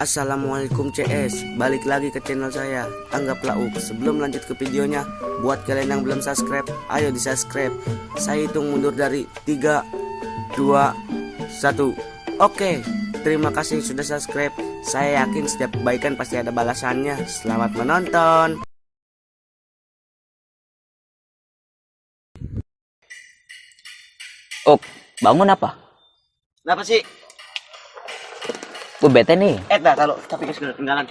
Assalamualaikum CS, balik lagi ke channel saya, Anggaplah Uk. Sebelum lanjut ke videonya, buat kalian yang belum subscribe, ayo di subscribe. Saya hitung mundur dari 3, 2, 1. Oke, terima kasih sudah subscribe. Saya yakin setiap kebaikan pasti ada balasannya. Selamat menonton. Oh, bangun apa? Kenapa sih? Gue bete nih. Dah kalau tapi sudah ketinggalan.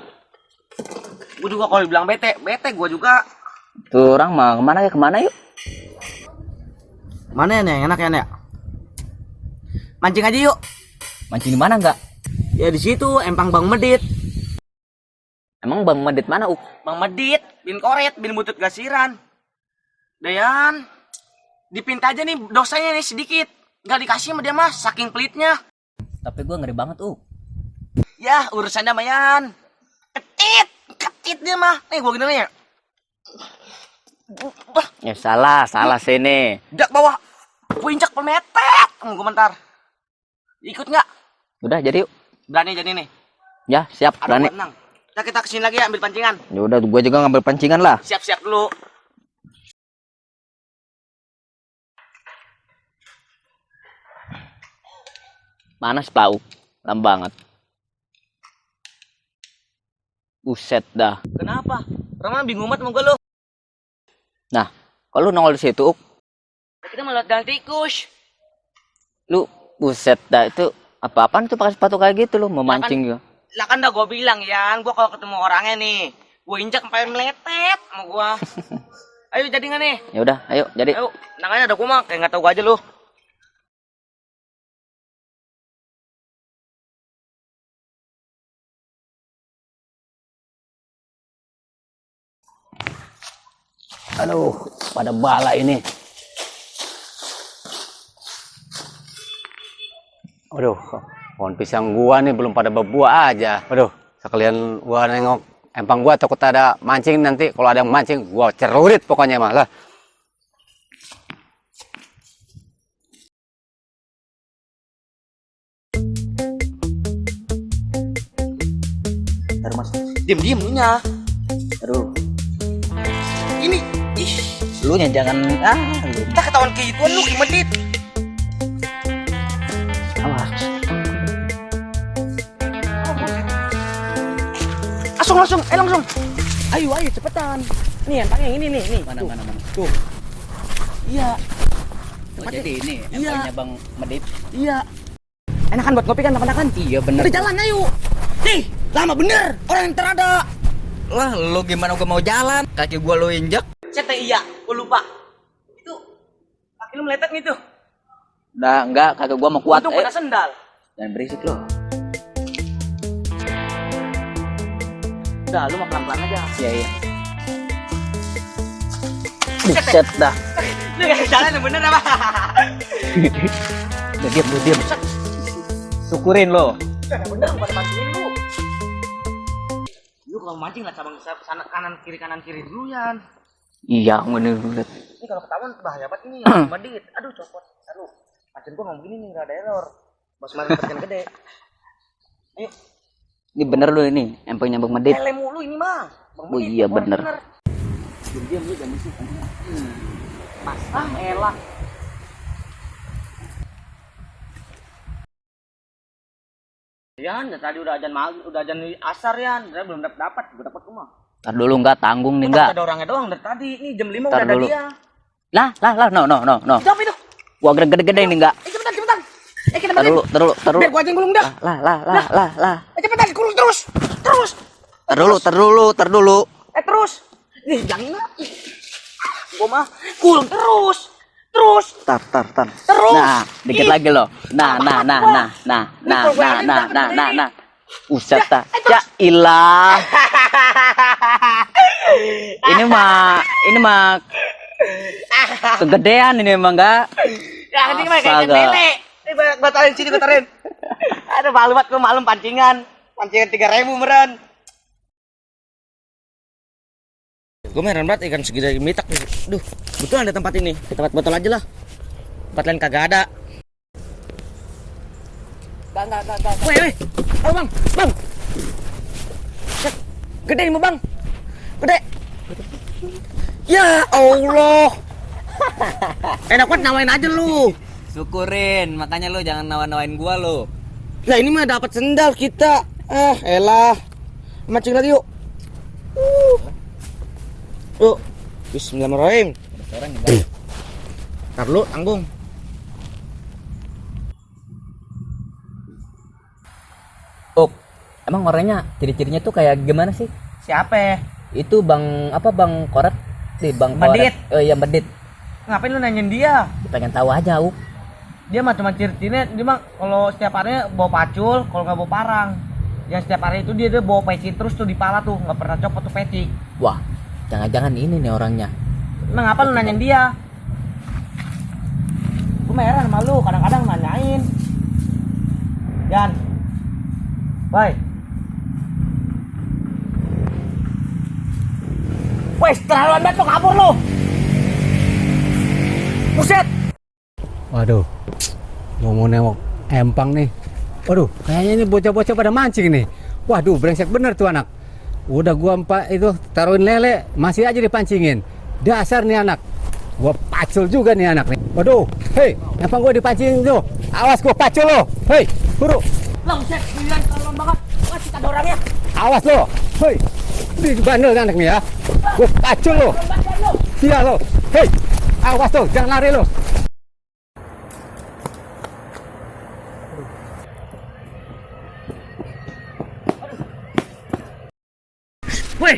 Gue juga kalau dibilang bete gue juga. Tuh orang mah kemana yuk? Mana ya nih yang enak ya nih? Mancing aja yuk. Mancing di mana enggak? Ya di situ Empang Bang Medit. Emang Bang Medit mana, Uk? Bang Medit, bin koret, bin butut gasiran. Dayan, dipinta aja nih dosanya nih sedikit. Gak dikasih sama dia mah, saking pelitnya. Tapi gue ngeri banget, Uk. Ya, urusannya mayan. Ketit dia mah. Nih gua gini ya. Ya salah sini. Jak bawah. Puncak pemetet. Gua bentar. Ikut nggak? Udah jadi yuk. Berani jadi nih. Ya, siap, Ada berani. buat nang. Kita kesini lagi ambil pancingan. Ya udah, gue juga ngambil pancingan lah. Siap-siap dulu. Panas plau. Lama banget. Buset dah. Kenapa? Orang bingung banget sama gua lu. Nah, kalau lu nongol di situ, Uk, Kita mau lihat jalan tikus. lu buset dah itu apa-apaan tuh pakai sepatu kayak gitu lu mau mancing juga. Lah kan udah gua bilang ya, gua kalau ketemu orangnya nih, gua injak sampai meletet sama gua. Ayo jadi nggak nih? Ya udah, ayo jadi. Ayo, nanganya ada gua mah kayak nggak tahu gua aja lu. Aduh, pada bala ini. Aduh, pohon pisang gua nih belum pada berbuah aja. Aduh, sekalian gua nengok empang gua takut ada mancing nanti. Kalau ada yang mancing, gua cerurit pokoknya mah lah. Taruh Mas. Diem nya. Aduh, Ini, ih, lu nya jangan lu. kita ketahuan kehituan lu Medit. Awas. Langsung, langsung. Ayo cepetan. Nih empangnya yang ini nih. Mana. Tuh. Iya, Oh, jadi ini Iya. empangnya Bang Medit. iya. Enakan buat ngopi kan, enakan. Iya bener. Udah jalan ayo. Nih, lama bener. Orang yang terada. Lah, lu gimana gua mau jalan? Kaki gua lu injek. Saya iya, gua lupa. Itu kaki lu meletet gitu. Udah enggak, kaki gua mau kuat. Untung kena sendal. Jangan berisik lu. Udah, lu mah pelan-pelan aja. Iya. Buset dah. Lu kayak jalan yang bener apa? Udah diam. Syukurin lo. Udah bener, pada bantuin lu. Lu kalau mancing lah cabang sana kanan kiri dulu Yan. Iya, bener. Ini kalau ketahuan bahaya banget ini. Medit. Aduh copot. Aduh. Mancing gua ngomong gini nih enggak ada error. Bos malah ikan gede. Ayo. Ini bener lu ini, empangnya Bang Medit. Lele mulu ini mah. Bang Oh Medit, iya, orang bener. Diam lu jangan berisik. Mas, elah. Yan, tadi udah ajan asar Yan, saya belum dapat, gua dapat rumah. Ntar dulu enggak tanggung nih Ini enggak. ada orangnya doang dari tadi. Ini jam 5 Ntar udah ada dulu. dia. Lah, no. Jawab itu. Gua gede-gede ini enggak. Cepetan. Kita Tar balik. dulu. Biar gua aja yang gulung dah. Lah. Cepetan, gulung terus. Tar dulu. Terus. Jangan lagi. Gua mah gulung terus. Tar. Terus. Nah, dikit lagi lo. Nah. Buset dah. Ya ilah. Ini mah kegedean ini emang enggak. Ya, ini mah kayak Astaga. nenek. Ini batalin sini, batalin. Ada malu banget gua malam pancingan. Pancingan 3.000 meren. Gue heran banget ikan segede mitak. Duh, betul ada tempat ini. Ke tempat botol aja lah. Tempat lain kagak ada. Enggak. Woi, halo bang, Set. Gede ini bang. Gede. Ya Allah. Enak banget nawain aja lu. Syukurin, makanya lu jangan nawan-nawain gua lu. Lah ini mah dapat sendal kita. Elah. Mancing lagi yuk. Yuk. Bismillahirrahmanirrahim. Orang enggak. Ntar lu tanggung. Emang orangnya ciri-cirinya tuh kayak gimana sih? Siapa? Itu Bang apa Bang Koret? Bang Medit. Koret. Oh iya Medit. Ngapain lu nanyain dia? Pengen tahu aja, Uk. Dia mah cuma ciri-cirinya dia mah kalau setiap harinya bawa pacul, kalau nggak bawa parang. Yang setiap hari itu dia bawa peci terus tuh di pala tuh, nggak pernah copot tuh peci. Wah, jangan-jangan ini nih orangnya. Emang ngapa lu nanyain dia? Gue mah heran sama lu, kadang-kadang nanyain. Yan. Bye. Wes, terlaluan banget lo kabur lo. Buset. Waduh, mau nengok empang nih. Waduh, kayaknya ini bocah-bocah pada mancing nih. Waduh, brengsek bener tuh anak. Udah gua itu taruhin lele, masih aja dipancingin. Dasar nih anak. Gua pacul juga nih anak nih. Waduh, hei, empang gua dipancing tuh. Awas gua pacul lo. Hei, buru. Lah, buset, pilihan terlaluan banget. Wah, kita ada orangnya. Awas lo. Hei, di bandel anak nih ya. Gua pacul lo. Iya lo. Hei, awas lo, jangan lari lo. Weh,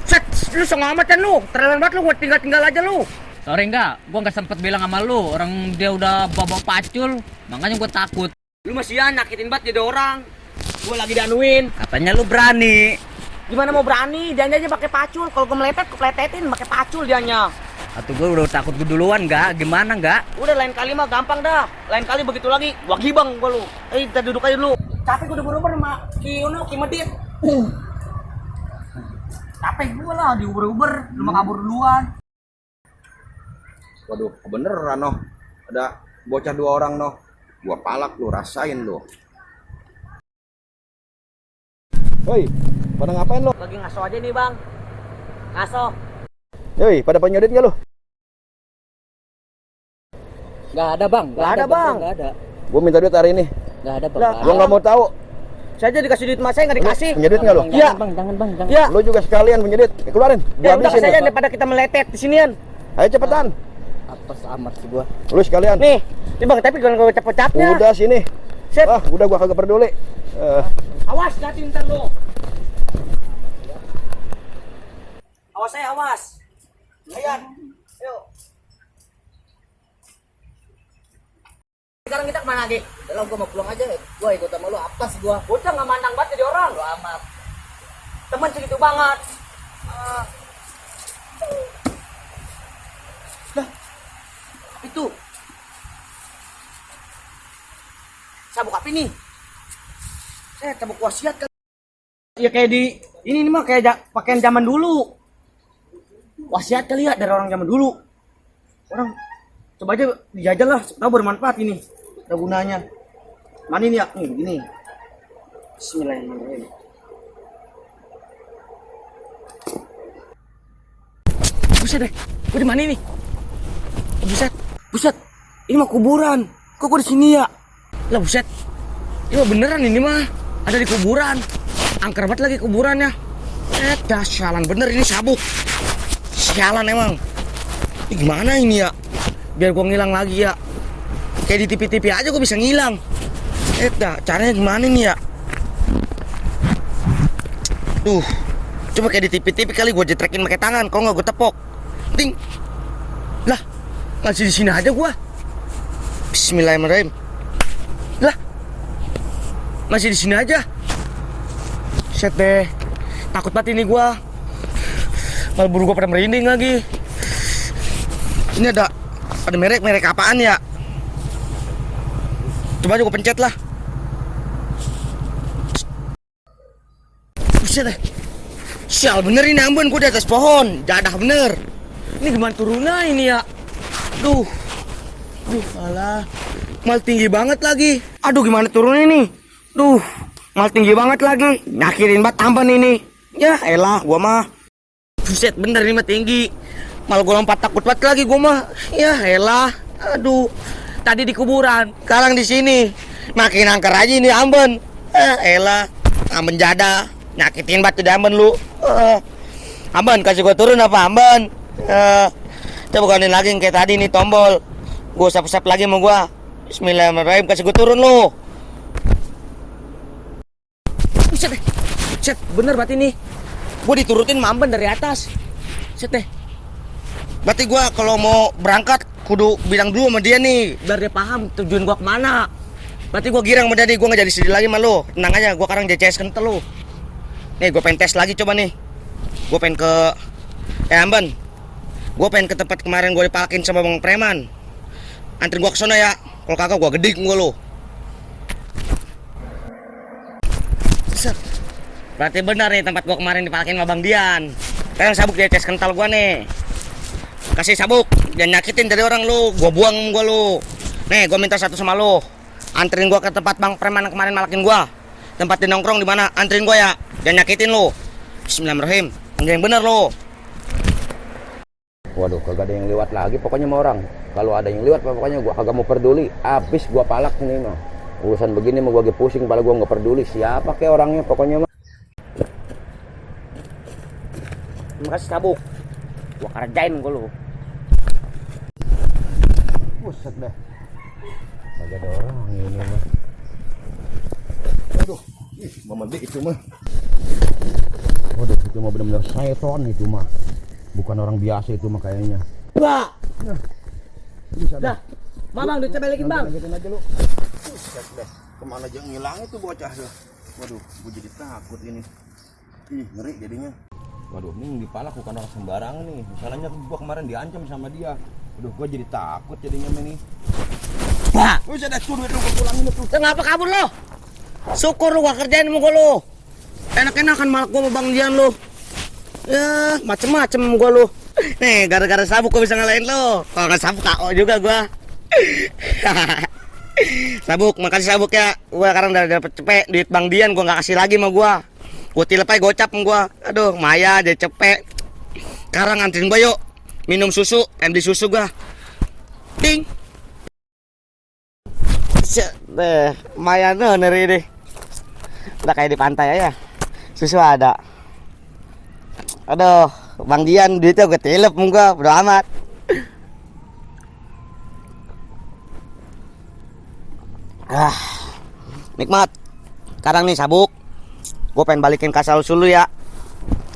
set, lu sengah amat kan lu, terlalu banget lu, gua tinggal aja lu. Sorry enggak, gua nggak sempet bilang sama lu. Orang dia udah bawa pacul, makanya gua takut. Lu masih ya nyakitin banget jadi orang. Gua lagi dianuin. Katanya lu berani. Gimana mau berani? Dia aja pakai pacul. Kalau gua melepet, gua pletetin pakai pacul dianya. Atau gua udah takut duluan enggak? Gimana enggak? Udah lain kali mah gampang dah. Lain kali begitu lagi, gua gibang gua lu. Kita duduk aja dulu. Capek gua udah beruber sama Ki Medit. Capek gua lah di uber-uber, lu mah kabur duluan. Waduh, kebeneran noh. Ada bocah 2 orang noh. Gua palak lu, rasain lu. Woi, pada ngapain lo? Lagi ngaso aja nih, Bang. Ngaso. Yoi, pada penyedit nggak lo? Enggak ada, Bang. Nggak ada, Bang. Enggak ada. Gua minta duit hari ini. Enggak ada, Bang. Lah, Gua nggak mau tahu. Saya aja dikasih duit mas saya nggak dikasih. Penyedit nggak lo? Iya. Bang, jangan, Bang, jangan. Iya. Lo juga sekalian penyedit. Keluarin. Gua Ya udah habisin. saja lo. daripada kita meletet di sinian. Ayo cepetan. Apa amat sih gua. Lu sekalian. Nih Bang, tapi kalau gue capek-capeknya. Udah sini. Sip. Udah gua kagak peduli. Awas, ganti ntar lo. Awas saya, awas. Ayan, yuk. Sekarang kita kemana lagi? Udah gua mau pulang aja. Gua ikut sama lu apa sih gua? Bocah nggak mandang banget jadi orang. Lu amat. Temen segitu banget. Lah, itu. Sabuk apa ini? Saya sabuk wasiat kan. Ya kayak di ini mah kayak pakaian zaman dulu. Wasiat kali ya dari orang zaman dulu. Orang coba aja dijajal lah, tahu bermanfaat ini. Ada gunanya. Mana ini ya? Nih begini. Bismillahirrahmanirrahim. Buset deh, gue di mana ini? Buset, buset. Ini mah kuburan. Kok gue di sini ya? Lah buset. Ini mah beneran ini mah. Ada di kuburan. Angker banget lagi kuburannya. Sialan bener ini sabuk. Sialan emang. Ini gimana ini ya? Biar gua ngilang lagi ya. Kayak di TV-TV aja gua bisa ngilang. Caranya gimana nih ya? Duh. Coba kayak di TV-TV kali gua jetrekin pakai tangan, kalau nggak gua tepok. Ting. Lah, masih di sini aja gua. Bismillahirrahmanirrahim. Lah. Masih di sini aja. Set deh. Takut banget ini gua. Malah buru gua pada merinding lagi. Ini ada merek apaan ya? Coba aja gua pencet lah. Buset deh. Sial bener ini ambon gua di atas pohon. Jadah bener. Ini gimana turunnya ini ya? Duh. Alah. Mal tinggi banget lagi. Aduh gimana turunnya ini? Duh. Mal tinggi banget lagi. Nyakirin banget Amban ini. Ya elah gua mah. Buset bener ini mah tinggi. Mal gua lompat takut banget lagi gua mah. Ya elah. Aduh. Tadi di kuburan, sekarang di sini. Makin angker aja ini Amban. Elah. Amban jada. Nyakitin banget di Amban lu. Amban kasih gua turun apa Amban? Coba konin lagi yang kayak tadi nih tombol. Gua usap-usap lagi sama gua. Bismillahirrahmanirrahim, kasih gua turun lu. Buset deh. Buset, bener berarti nih. Gua diturutin mamban dari atas. Buset deh. Berarti gua kalau mau berangkat kudu bilang dulu sama dia nih, biar dia paham tujuan gua kemana. Berarti gua girang sama dia nih, gua gak jadi sedih lagi sama lu. Tenang aja, gua sekarang JCS kental lu. Nih gua pengen tes lagi coba nih. Gua pengen ke Amban. Gua pengen ke tempat kemarin gua dipalakin sama Bang Preman. Antri gua ke sana ya. Kalau kagak gua gedik gua lu. Set. Berarti benar nih tempat gua kemarin dipalakin sama Bang Dian. Sekarang sabuk dia tes kental gua nih. Kasih sabuk, jangan nyakitin dari orang lu. Gua buang gua lu. Nih, gua minta satu sama lu. Anterin gua ke tempat Bang Preman yang kemarin malakin gua. Tempat di nongkrong di mana? Anterin gua ya. Jangan nyakitin lu. Bismillahirrahmanirrahim. Yang bener lu. Waduh, kagak ada yang lewat lagi pokoknya sama orang. Kalau ada yang lewat pokoknya gua kagak mau peduli. Abis gua palak ini mah. Urusan begini mah gua lagi pusing, kepala gua nggak peduli siapa kayak orangnya pokoknya mah. Terima kasih sabuk. Gua kerjain gua lu. Buset dah. Kagak ada orang ini mah. Aduh, mama dik itu mah. Waduh, itu mah benar-benar setan itu mah. Bukan orang biasa itu mah kayaknya. Pak. Nah, bisa Dah. Mamang duitnya balikin, Bang. Lanjutin aja lu. Buset dah. Kemana aja ngilang itu bocah tuh. Waduh, gua jadi takut ini. Ih, ngeri jadinya. Waduh, ini dipalak bukan orang sembarangan nih. Masalahnya gua kemarin diancam sama dia. Waduh, gua jadi takut jadinya nih. Pak. Buset dah, tuh duit lu gua pulangin tuh. Ngapa kabur lo? Syukur lu gua kerjain sama gua lu. Enak-enakan malak gua sama Bang Dian lu. Ya, macem-macem gua lu. Nih, gara-gara sabuk gua bisa ngalahin lu. Kalau nggak sabuk KO juga gua. Sabuk, makasih sabuk ya. Gua sekarang udah dapet cepet duit Bang Dian, gua nggak kasih lagi sama gua. Gua tilepai gocap sama gua. Aduh, Maya jadi cepet. Sekarang anterin gua yuk. Minum susu, pengen beli susu gua. Ding. Deh, Maya neri deh. Udah kayak di pantai aja. Susu ada. Aduh, Bang Dian duitnya gue tilep gua, bodo amat. Nikmat. Sekarang nih sabuk. Gue pengen balikin kasal lu ya.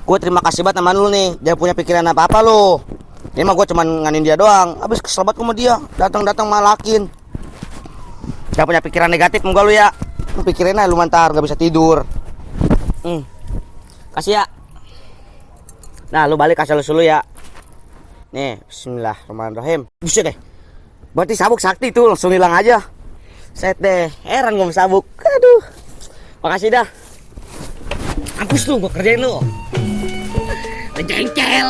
Gue terima kasih banget sama lu nih. Jangan punya pikiran apa-apa lu. Ini mah gue cuman nganin dia doang. Habis kesel banget sama dia. Datang-datang malakin. Jangan punya pikiran negatif sama lu ya. Lu pikirin aja lu mantar, gak bisa tidur. Kasih ya. Nah, lu balik kasih lu ya. Nih, bismillahirrahmanirrahim. Buset deh. Berarti sabuk sakti tuh, langsung hilang aja. Set deh, heran gua sama sabuk. Aduh. Makasih dah. Mampus lu, gua kerjain lu. Jengkel.